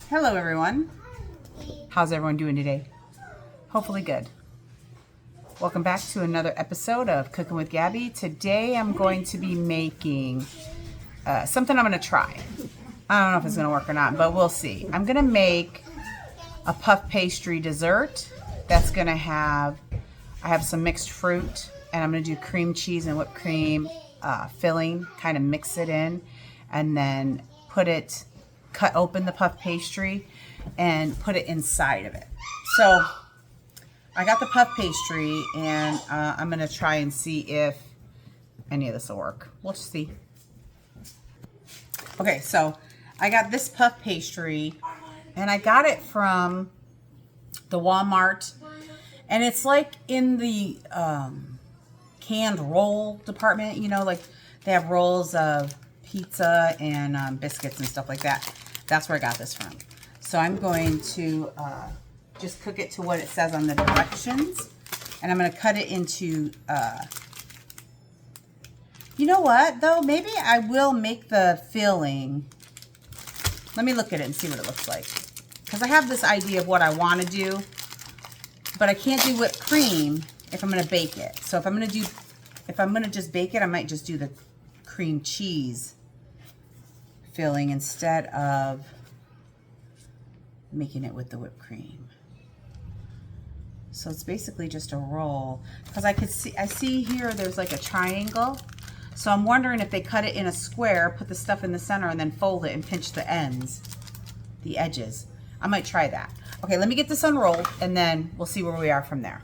Hello everyone. How's everyone doing today? Hopefully good. Welcome back to another episode of Cooking with Gabby. Today I'm going to be making something I'm going to try. I don't know if it's going to work or not, but we'll see. I'm going to make a puff pastry dessert that's going to have, I have some mixed fruit, and I'm going to do cream cheese and whipped cream filling, kind of mix it in, and then cut open the puff pastry and put it inside of it. So I got the puff pastry, and I'm going to try and see if any of this will work. We'll see. Okay, so I got this puff pastry, and I got it from the Walmart, and it's like in the canned roll department, you know, like they have rolls of pizza and biscuits and stuff like that. That's where I got this from. So I'm going to just cook it to what it says on the directions, and I'm going to cut it into, you know what, though? Maybe I will make the filling. Let me look at it and see what it looks like, because I have this idea of what I want to do, but I can't do whipped cream if I'm going to bake it. So if I'm going to just bake it, I might just do the cream cheese filling instead of making it with the whipped cream. So it's basically just a roll, because I see here there's like a triangle. So I'm wondering if they cut it in a square, put the stuff in the center, and then fold it and pinch the ends, the edges. I might try that. Okay, let me get this unrolled, and then we'll see where we are from there.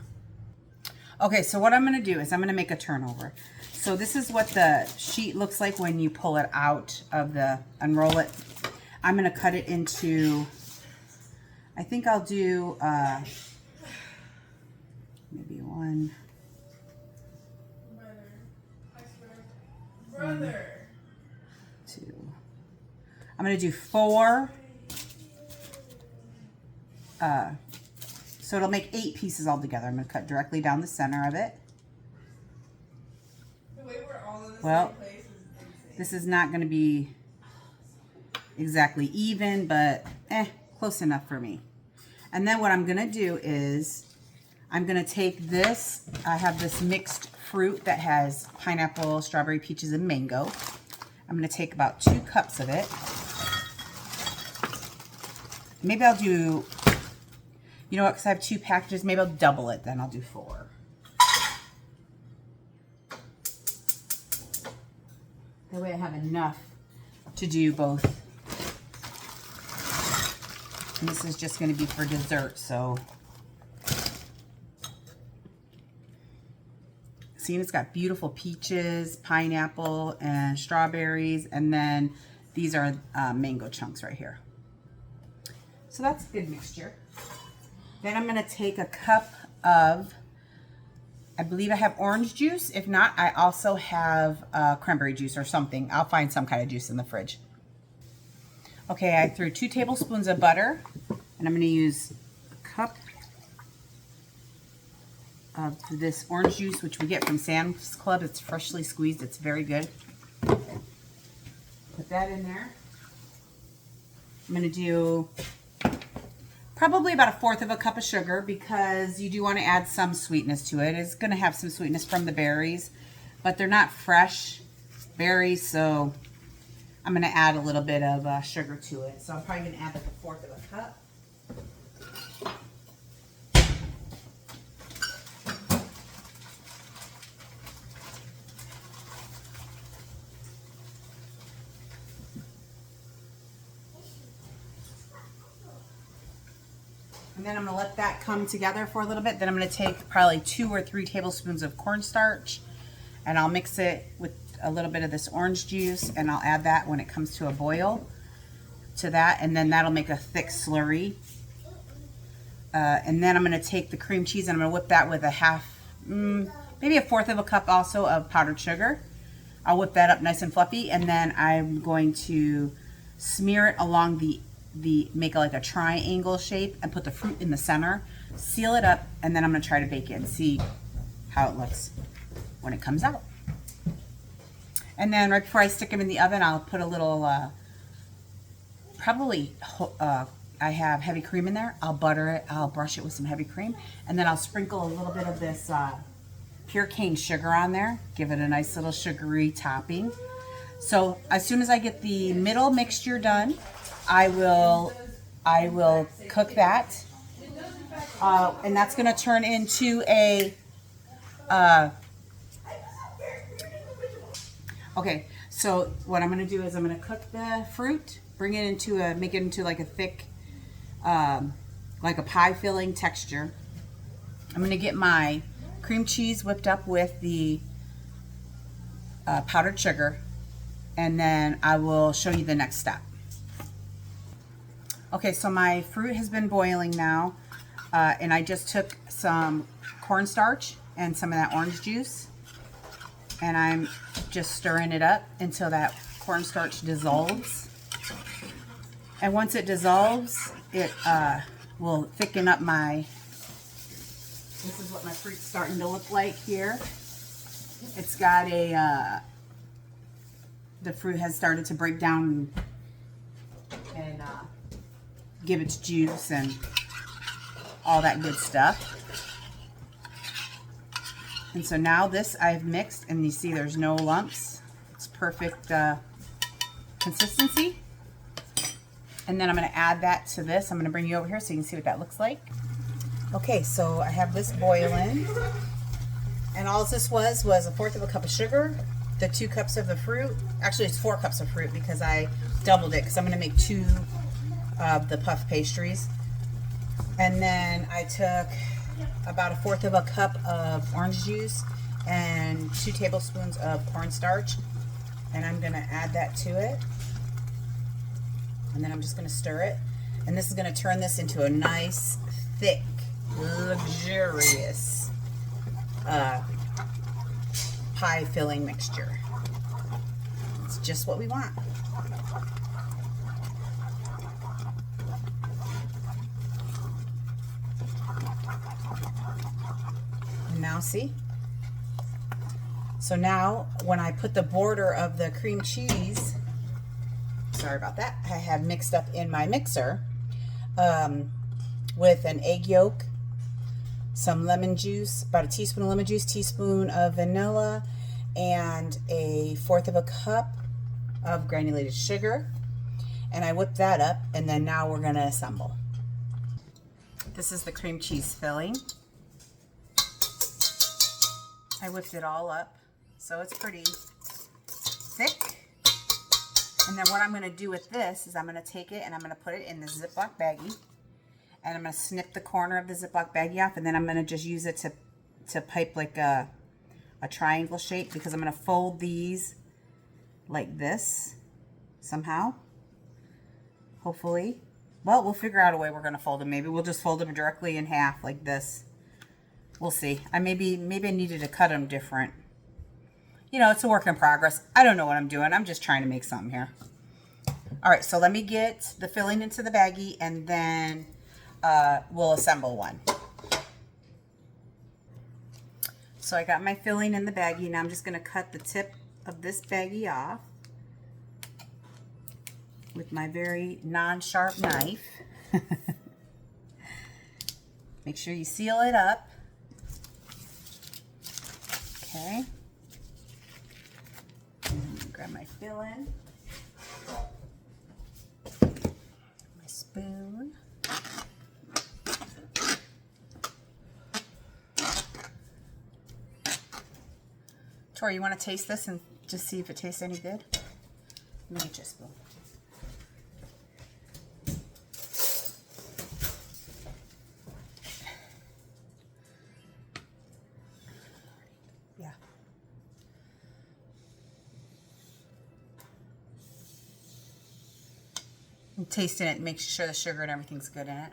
Okay, so what I'm going to do is I'm going to make a turnover. So this is what the sheet looks like when you pull it out of unroll it. I'm going to cut it into, I think I'll do maybe one. Brother. Two. I'm going to do four. So it'll make 8 pieces all together. I'm going to cut directly down the center of it. Well, this is not going to be exactly even, but close enough for me. And then what I'm going to do is I'm going to take this. I have this mixed fruit that has pineapple, strawberry, peaches, and mango. I'm going to take about 2 cups of it. Maybe I'll do, you know what, because I have 2 packages, maybe I'll double it, then I'll do 4. That way I have enough to do both. And this is just going to be for dessert, so. See, it's got beautiful peaches, pineapple, and strawberries, and then these are mango chunks right here. So that's a good mixture. Then I'm going to take a cup of, I believe I have orange juice. If not, I also have cranberry juice or something. I'll find some kind of juice in the fridge. Okay, I threw 2 tablespoons of butter, and I'm going to use a cup of this orange juice, which we get from Sam's Club. It's freshly squeezed. It's very good. Put that in there. I'm going to do probably about 1/4 of a cup of sugar, because you do want to add some sweetness to it. It's going to have some sweetness from the berries, but they're not fresh berries, so I'm going to add a little bit of sugar to it. So I'm probably going to add like 1/4 of a cup. And then I'm going to let that come together for a little bit. Then I'm going to take probably 2 or 3 tablespoons of cornstarch, and I'll mix it with a little bit of this orange juice, and I'll add that when it comes to a boil to that, and then that'll make a thick slurry. And then I'm going to take the cream cheese, and I'm going to whip that with maybe 1/4 of a cup also of powdered sugar. I'll whip that up nice and fluffy, and then I'm going to smear it along make like a triangle shape and put the fruit in the center, seal it up, and then I'm going to try to bake it and see how it looks when it comes out. And then right before I stick them in the oven, I'll put a little probably I have heavy cream in there, I'll butter it, I'll brush it with some heavy cream, and then I'll sprinkle a little bit of this pure cane sugar on there, give it a nice little sugary topping. So as soon as I get the middle mixture done, I will cook that, and that's going to turn into a okay. So what I'm going to do is I'm going to cook the fruit, bring it into make it into like a thick, like a pie filling texture. I'm going to get my cream cheese whipped up with the powdered sugar, and then I will show you the next step. Okay, so my fruit has been boiling now, and I just took some cornstarch and some of that orange juice, and I'm just stirring it up until that cornstarch dissolves. And once it dissolves, it will thicken up my, this is what my fruit's starting to look like here. It's got a, the fruit has started to break down and give its juice and all that good stuff. And so now this I've mixed, and you see there's no lumps. It's perfect consistency. And then I'm going to add that to this. I'm going to bring you over here so you can see what that looks like. Okay, so I have this boiling, and all this was 1/4 cup of sugar, the 2 cups of the fruit. Actually, it's 4 cups of fruit because I doubled it because I'm going to make 2 of the puff pastries. And then I took about 1/4 cup of orange juice and 2 tablespoons of cornstarch, and I'm going to add that to it. And then I'm just going to stir it. And this is going to turn this into a nice, thick, luxurious pie filling mixture. It's just what we want. And now see? So now when I put the border of the cream cheese, sorry about that, I have mixed up in my mixer with an egg yolk, some lemon juice, about a teaspoon of lemon juice, teaspoon of vanilla, and 1/4 cup of granulated sugar. And I whipped that up, and then now we're going to assemble. This is the cream cheese filling. I whipped it all up, so it's pretty thick. And then what I'm going to do with this is I'm going to take it and I'm going to put it in the Ziploc baggie. And I'm going to snip the corner of the Ziploc baggie off, and then I'm going to just use it to pipe like a triangle shape, because I'm going to fold these like this somehow. Hopefully. Well, we'll figure out a way we're going to fold them. Maybe we'll just fold them directly in half like this. We'll see. Maybe I needed to cut them different. You know, it's a work in progress. I don't know what I'm doing. I'm just trying to make something here. All right, so let me get the filling into the baggie, and then we'll assemble one. So I got my filling in the baggie. Now I'm just going to cut the tip of this baggie off with my very non-sharp knife. Make sure you seal it up. Okay. Grab my filling, my spoon, Tori, you want to taste this and just see if it tastes any good? Let me get you a spoon. Yeah. And tasting it, make sure the sugar and everything's good in it.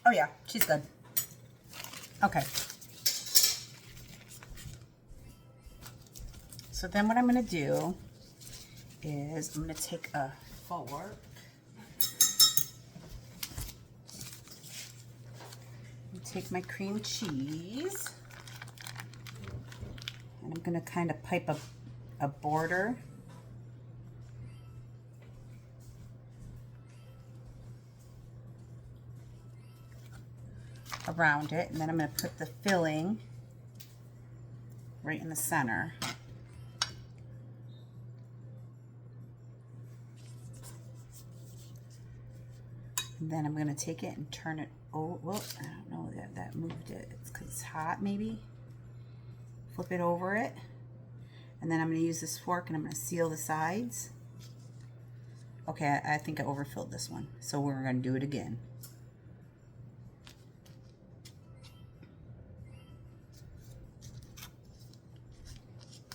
Oh yeah, she's good. Okay. So then what I'm going to do is I'm going to take a fork and take my cream cheese, and I'm going to kind of pipe a border around it, and then I'm going to put the filling right in the center. And then I'm going to take it and turn it. Oh, well, I don't know that moved it. It's because it's hot, maybe. Flip it over it. And then I'm going to use this fork and I'm going to seal the sides. Okay, I think I overfilled this one. So we're going to do it again.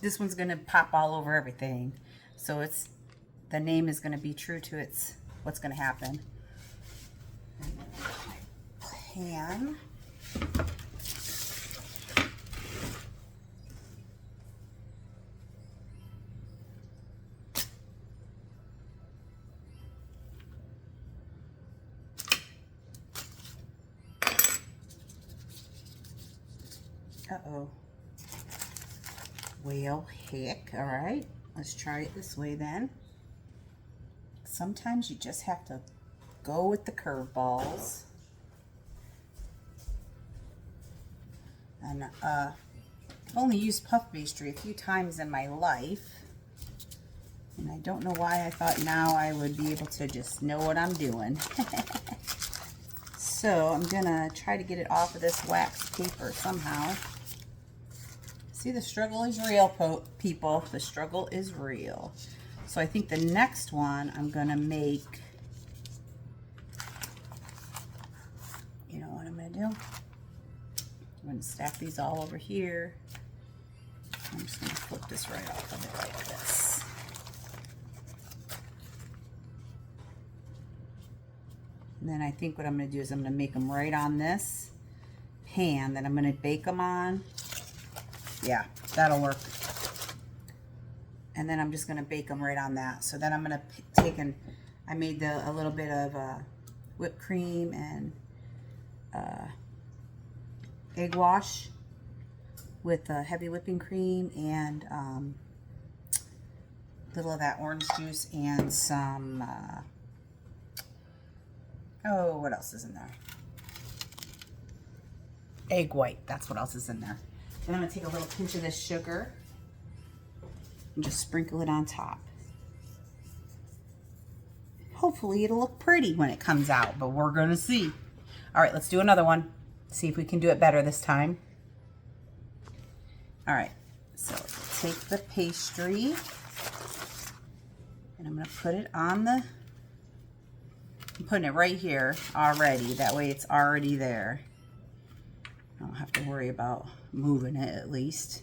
This one's going to pop all over everything. So the name is going to be true to what's going to happen. Pan. Uh-oh. Well, heck. All right. Let's try it this way then. Sometimes you just have to go with the curveballs. And I've only used puff pastry a few times in my life. And I don't know why I thought now I would be able to just know what I'm doing. So I'm going to try to get it off of this wax paper somehow. See, the struggle is real, people. The struggle is real. So I think the next one I'm going to make, you know what I'm going to do? I'm going to stack these all over here. I'm just going to flip this right off of it like this. And then I think what I'm going to do is I'm going to make them right on this pan that I'm going to bake them on. Yeah, that'll work. And then I'm just going to bake them right on that. So then I'm going to take I made a little bit of whipped cream and egg wash with heavy whipping cream and little of that orange juice and some, what else is in there? Egg white, that's what else is in there. Then I'm going to take a little pinch of this sugar and just sprinkle it on top. Hopefully it'll look pretty when it comes out, but we're going to see. All right, let's do another one. See if we can do it better this time. All right, so take the pastry and I'm going to put it on I'm putting it right here already. That way it's already there. I don't have to worry about moving it at least.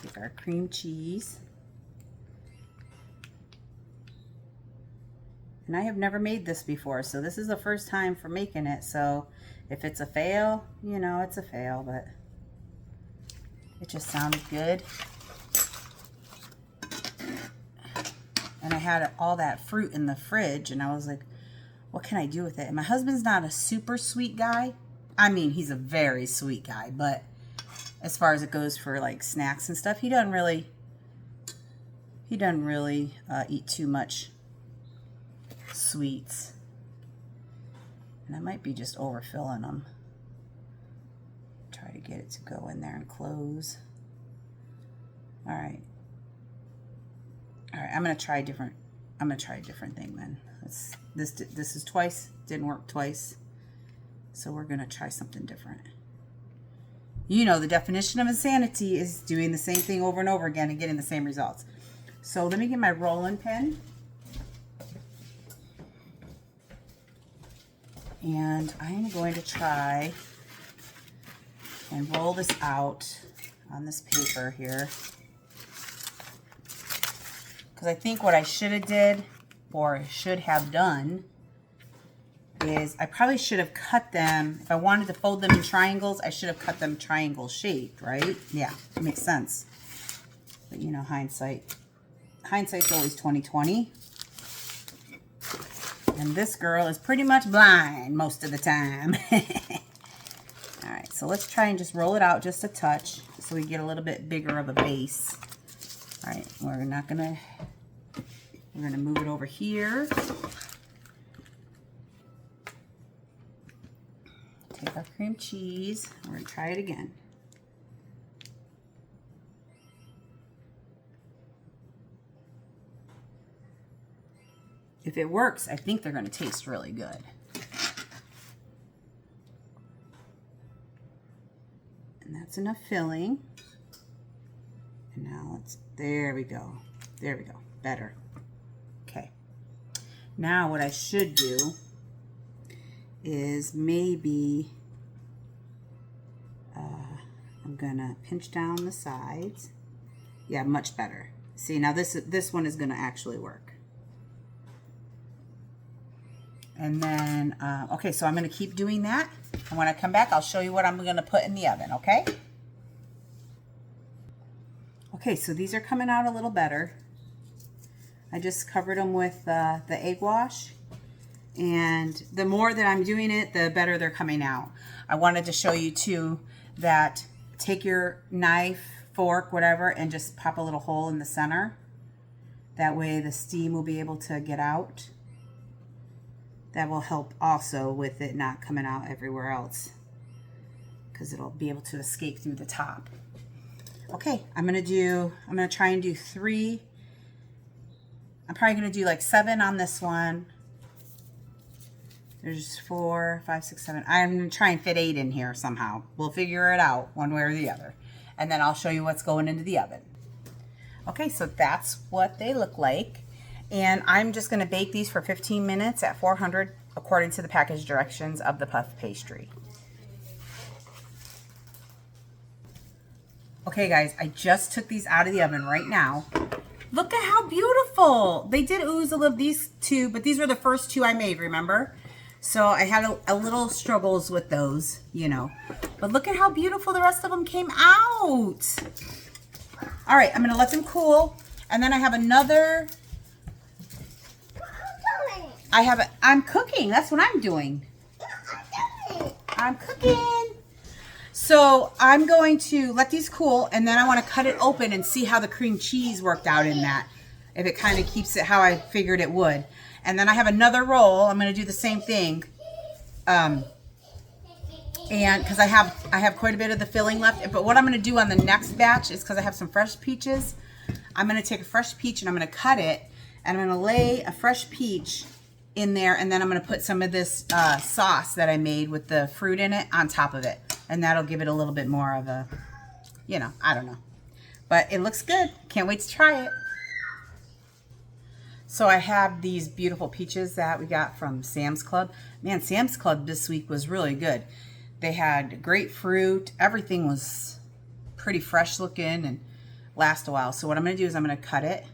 Take our cream cheese. And I have never made this before, so this is the first time for making it. So if it's a fail, you know, it's a fail, but it just sounded good. And I had all that fruit in the fridge, and I was like, what can I do with it? And my husband's not a super sweet guy. I mean, he's a very sweet guy, but as far as it goes for like snacks and stuff, he doesn't really eat too much sweets. And I might be just overfilling them. Try to get it to go in there and close. All right. All right, I'm gonna try a different thing then. This is twice, didn't work twice. So we're gonna try something different. You know, the definition of insanity is doing the same thing over and over again and getting the same results. So let me get my rolling pin. And I am going to try and roll this out on this paper here. Because I think what I should have did, or should have done, is I probably should have cut them. If I wanted to fold them in triangles, I should have cut them triangle shaped, right? Yeah, it makes sense. But you know, hindsight's always 20/20. And this girl is pretty much blind most of the time. All right, so let's try and just roll it out just a touch so we get a little bit bigger of a base. All right, we're gonna move it over here. Take our cream cheese. We're going to try it again. If it works, I think they're going to taste really good. And that's enough filling. And now there we go. There we go. Better. Okay. Now what I should do is maybe I'm gonna pinch down the sides. Yeah, much better. See, now this one is gonna actually work. And then, okay, so I'm gonna keep doing that. And when I come back, I'll show you what I'm gonna put in the oven, okay? Okay, so these are coming out a little better. I just covered them with the egg wash. And the more that I'm doing it, the better they're coming out. I wanted to show you too that take your knife, fork, whatever, and just pop a little hole in the center. That way the steam will be able to get out. That will help also with it not coming out everywhere else, because it'll be able to escape through the top. Okay, I'm gonna try and do 3. I'm probably gonna do like 7 on this one. There's 4, 5, 6, 7. I'm gonna try and fit 8 in here somehow. We'll figure it out one way or the other. And then I'll show you what's going into the oven. Okay, so that's what they look like. And I'm just gonna bake these for 15 minutes at 400 according to the package directions of the puff pastry. Okay guys, I just took these out of the oven right now. Look at how beautiful. They did ooze a little, these 2, but these were the first 2 I made, remember? So I had a little struggles with those, you know. But look at how beautiful the rest of them came out. All right, I'm gonna let them cool. And then I have another, I'm cooking, that's what I'm doing. I'm cooking. So I'm going to let these cool, and then I want to cut it open and see how the cream cheese worked out in that. If it kind of keeps it how I figured it would. And then I have another roll. I'm going to do the same thing. And because I have quite a bit of the filling left. But what I'm going to do on the next batch is, because I have some fresh peaches, I'm going to take a fresh peach and I'm going to cut it. And I'm going to lay a fresh peach in there, and then I'm going to put some of this sauce that I made with the fruit in it on top of it. And that'll give it a little bit more of a, you know, I don't know. But it looks good. Can't wait to try it. So I have these beautiful peaches that we got from Sam's Club. Man, Sam's Club this week was really good. They had grapefruit. Everything was pretty fresh looking and last a while. So what I'm going to do is I'm going to cut it.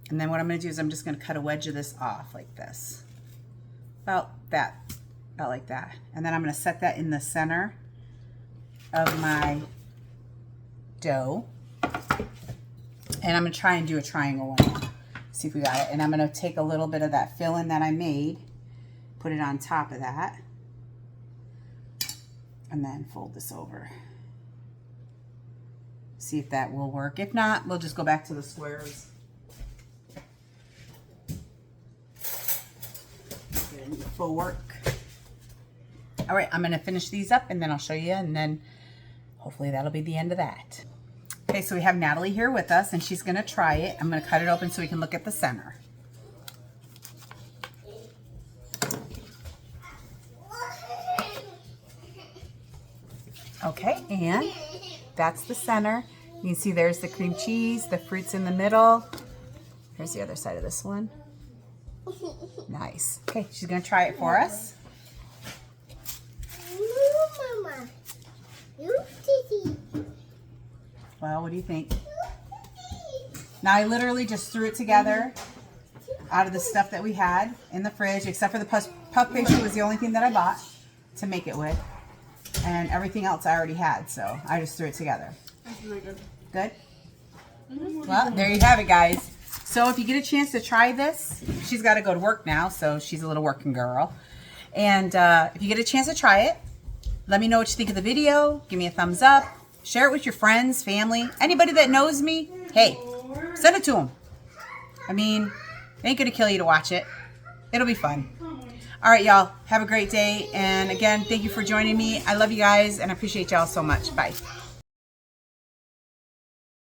And then what I'm going to do is I'm just going to cut a wedge of this off like this. About like that. And then I'm going to set that in the center of my dough. And I'm going to try and do a triangle one. See if we got it. And I'm going to take a little bit of that filling that I made, put it on top of that, and then fold this over. See if that will work. If not, we'll just go back to the squares. Full work. All right, I'm going to finish these up and then I'll show you, and then hopefully that'll be the end of that. Okay, so we have Natalie here with us and she's going to try it. I'm going to cut it open so we can look at the center. Okay, and that's the center. You can see there's the cream cheese, the fruit's in the middle. Here's the other side of this one. Nice. Okay, she's going to try it for us. Mama. Well, what do you think? Now I literally just threw it together out of the stuff that we had in the fridge, except for the puff pastry was the only thing that I bought to make it with. And everything else I already had, so I just threw it together. That's really good. Good? Well, there you have it, guys. So if you get a chance to try this, she's got to go to work now, so she's a little working girl. And if you get a chance to try it, let me know what you think of the video. Give me a thumbs up. Share it with your friends, family, anybody that knows me. Hey, send it to them. I mean, it ain't going to kill you to watch it. It'll be fun. All right, y'all. Have a great day. And again, thank you for joining me. I love you guys and I appreciate y'all so much. Bye.